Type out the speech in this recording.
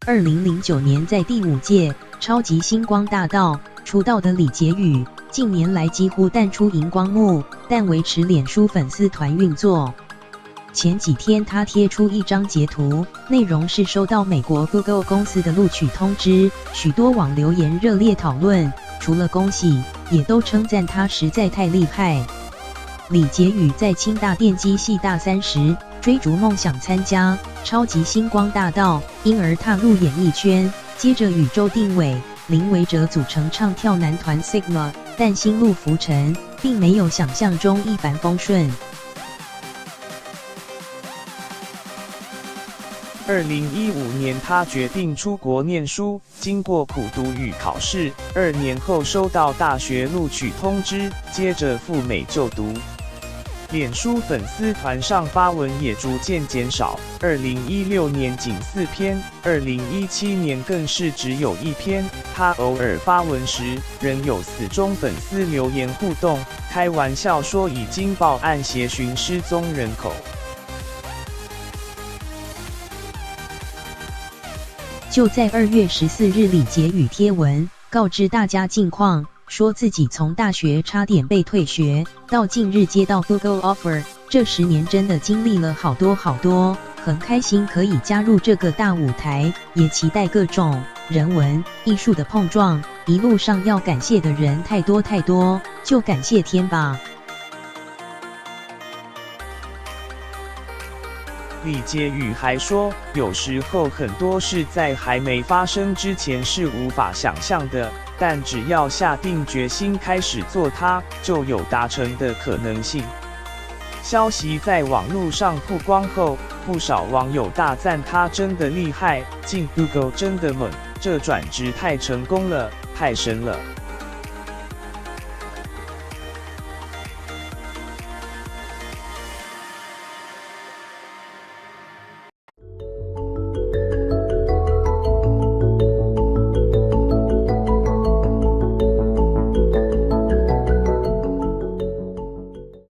2009年在第5届超级星光大道出道的李杰宇，近年来几乎淡出荧光幕，但维持脸书粉丝团运作。前几天他贴出一张截图，内容是收到美国 Google 公司的录取通知，许多网留言热烈讨论，除了恭喜，也都称赞他实在太厉害。李杰宇在清大电机系大三时，追逐梦想参加超级星光大道，因而踏入演艺圈，接着与周定伟、林维哲组成唱跳男团 Sigma， 但心路浮沉，并没有想象中一帆风顺。2015年，他决定出国念书，经过苦读与考试，2年后收到大学录取通知，接着赴美就读。脸书粉丝团上发文也逐渐减少，2016年仅4篇，2017年更是只有1篇。他偶尔发文时，仍有死忠粉丝留言互动，开玩笑说已经报案协寻失踪人口。就在2月14日，李杰宇贴文告知大家近况，说自己从大学差点被退学，到近日接到 Google offer， 这10年真的经历了好多，很开心可以加入这个大舞台，也期待各种人文艺术的碰撞，一路上要感谢的人太多，就感谢天吧。李杰宇还说，有时候很多事在还没发生之前是无法想象的，但只要下定决心开始做它，就有达成的可能性。消息在网络上曝光后，不少网友大赞他真的厉害，进 Google 真的猛，这转职太成功了，太神了。